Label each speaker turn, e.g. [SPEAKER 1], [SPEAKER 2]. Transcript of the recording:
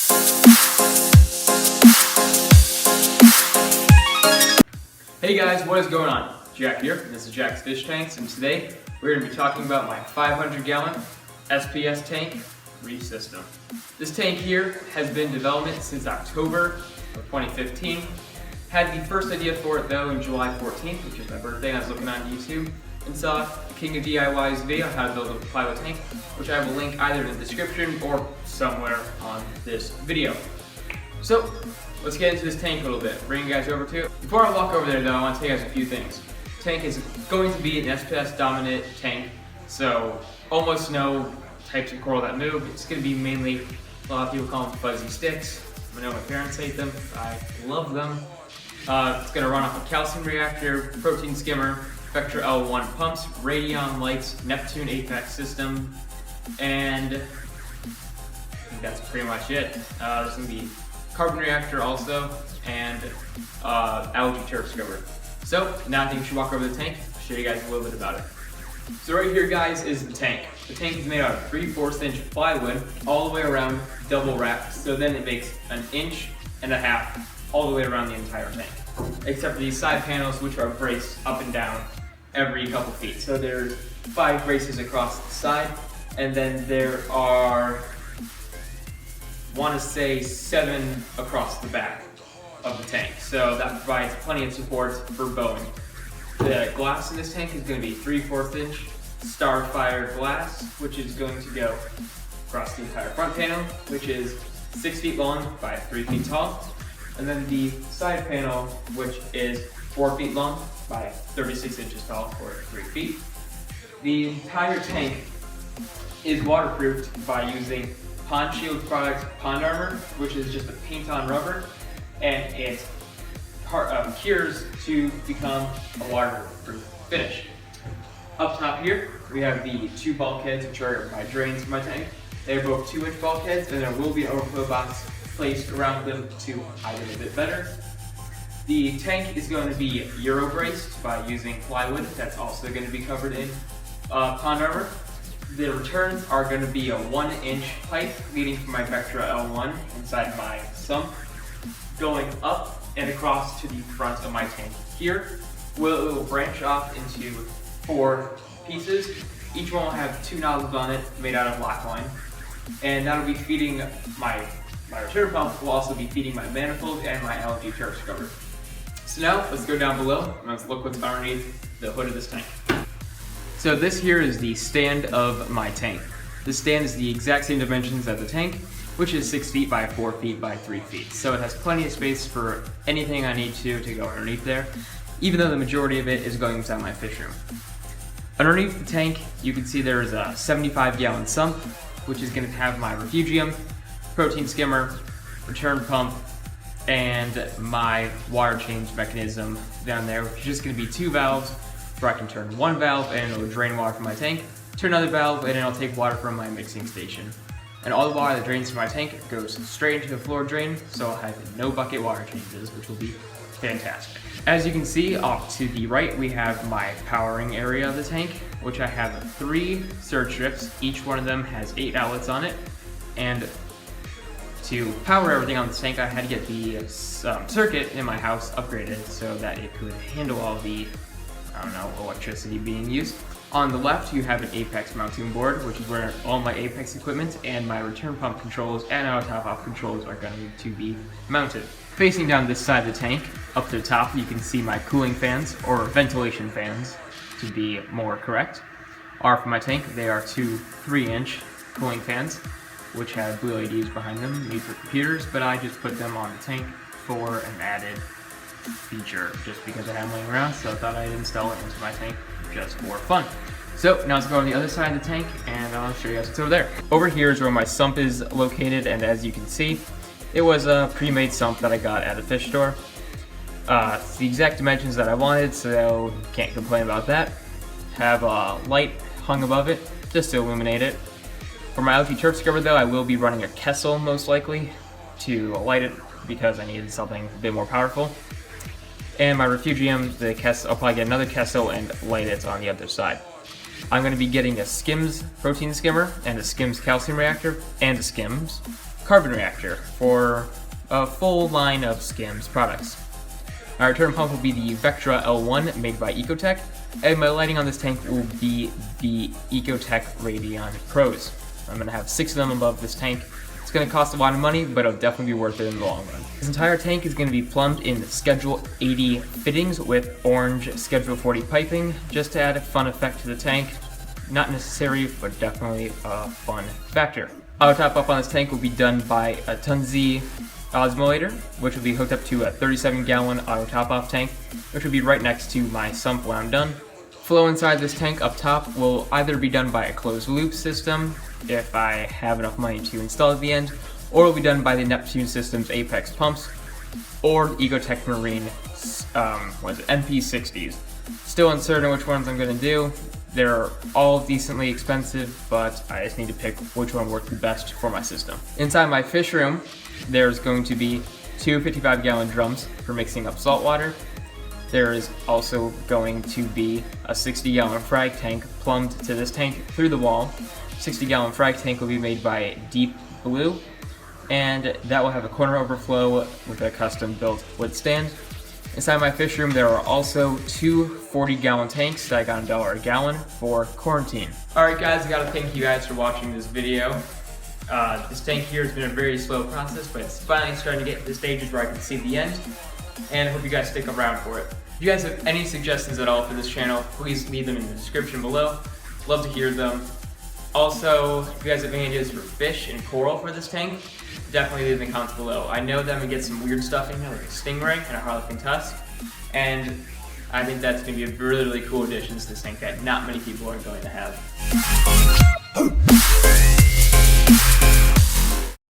[SPEAKER 1] Hey guys, what is going on? Jack here, and this is Jack's Fish Tanks, and today we're going to be talking about my 500-gallon SPS tank reef system. This tank here has been in development since October of 2015. Had the first idea for it though in July 14th, which is my birthday, and I was looking on YouTube and saw King of DIY's video on how to build a plywood tank, which I will link either in the description or somewhere on this video. So, let's get into this tank a little bit, bring you guys over to it. Before I walk over there though, I want to tell you guys a few things. The tank is going to be an SPS dominant tank, so almost no types of coral that move. It's going to be mainly, a lot of people call them fuzzy sticks. I know my parents hate them, I love them. It's going to run off a calcium reactor, protein skimmer, Vectra L1 pumps, Radion lights, Neptune Apex system, and I think that's pretty much it. There's going to be carbon reactor also, and algae turf scrubber. So now I think we should walk over the tank, show you guys a little bit about it. So right here guys is the tank. The tank is made out of 3/4 inch plywood all the way around, double wrapped, so then it makes 1.5 inches all the way around the entire tank. Except for these side panels, which are braced up and down every couple feet. So there's 5 braces across the side, and then there are, I want to say 7 across the back of the tank. So that provides plenty of support for bowing. The glass in this tank is going to be 3/4 inch Starfire glass, which is going to go across the entire front panel, which is 6 feet long by 3 feet tall. And then the side panel, which is 4 feet long by 36 inches tall, or 3 feet. The entire tank is waterproofed by using Pond Shield product Pond Armor, which is just a paint on rubber, and it cures to become a waterproof finish. Up top here, we have the 2 bulkheads, which are my drains for my tank. They're both 2-inch bulkheads, and there will be an overflow box placed around them to hide it a bit better. The tank is going to be Euro braced by using plywood. That's also going to be covered in Pond Armor. The returns are going to be a 1-inch pipe leading from my Vectra L1 inside my sump, going up and across to the front of my tank here. It will branch off into 4 pieces. Each one will have 2 nozzles on it made out of black line, and that'll be feeding my return pump. Will also be feeding my manifold and my algae turf scrubber. So now let's go down below and let's look what's underneath the hood of this tank. So this here is the stand of my tank. This stand is the exact same dimensions as the tank, which is 6 feet by 4 feet by 3 feet. So it has plenty of space for anything I need to go underneath there, even though the majority of it is going inside my fish room. Underneath the tank, you can see there is a 75-gallon sump, which is going to have my refugium, protein skimmer, return pump, and my water change mechanism down there, which is just going to be 2 valves, where I can turn 1 valve and it'll drain water from my tank, turn another valve and it'll take water from my mixing station. And all the water that drains from my tank goes straight into the floor drain, so I'll have no bucket water changes, which will be fantastic. As you can see, off to the right, we have my powering area of the tank, which I have 3 surge strips. Each one of them has 8 outlets on it. And to power everything on the tank, I had to get the circuit in my house upgraded so that it could handle all the, electricity being used. On the left, you have an Apex mounting board, which is where all my Apex equipment and my return pump controls and auto top-off controls are going to be mounted. Facing down this side of the tank, up to the top, you can see my cooling fans, or ventilation fans, to be more correct, are for my tank. They are 2 3-inch cooling fans, which have blue LEDs behind them, made for computers, but I just put them on the tank for an added feature, just because I have them laying around, so I thought I'd install it into my tank just for fun. So now let's go on the other side of the tank, and I'll show you guys what's over there. Over here is where my sump is located, and as you can see, it was a pre-made sump that I got at a fish store. It's the exact dimensions that I wanted, so can't complain about that. Have a light hung above it, just to illuminate it. For my algae turf scrubber though, I will be running a Kessel most likely to light it, because I needed something a bit more powerful. And my refugium, I'll probably get another Kessel and light it on the other side. I'm going to be getting a Skims protein skimmer and a Skims calcium reactor and a Skims carbon reactor for a full line of Skims products. My return pump will be the Vectra L1 made by Ecotech, and my lighting on this tank will be the Ecotech Radion Pros. I'm going to have 6 of them above this tank. It's going to cost a lot of money, but it'll definitely be worth it in the long run. This entire tank is going to be plumbed in Schedule 80 fittings with orange Schedule 40 piping, just to add a fun effect to the tank. Not necessary, but definitely a fun factor. Auto top up on this tank will be done by a Tunzi osmolator, which will be hooked up to a 37-gallon auto top-off tank, which will be right next to my sump when I'm done. Flow inside this tank up top will either be done by a closed-loop system, if I have enough money to install at the end, or it will be done by the Neptune Systems Apex pumps, or Ecotech Marine MP60s. Still uncertain which ones I'm going to do. They're all decently expensive, but I just need to pick which one works the best for my system. Inside my fish room, there's going to be 2 55-gallon drums for mixing up salt water. There is also going to be a 60-gallon frag tank plumbed to this tank through the wall. 60-gallon frag tank will be made by Deep Blue, and that will have a corner overflow with a custom-built wood stand. Inside my fish room, there are also 2 40-gallon tanks that I got $1 a gallon for quarantine. Alright guys, I gotta thank you guys for watching this video. This tank here has been a very slow process, but it's finally starting to get to the stages where I can see the end, and I hope you guys stick around for it. If you guys have any suggestions at all for this channel, please leave them in the description below. Love to hear them. Also, if you guys have any ideas for fish and coral for this tank, definitely leave in the comments below. I know that I'm going to get some weird stuff in here, like a stingray and a harlequin tusk, and I think that's going to be a really, really cool addition to this tank that not many people are going to have.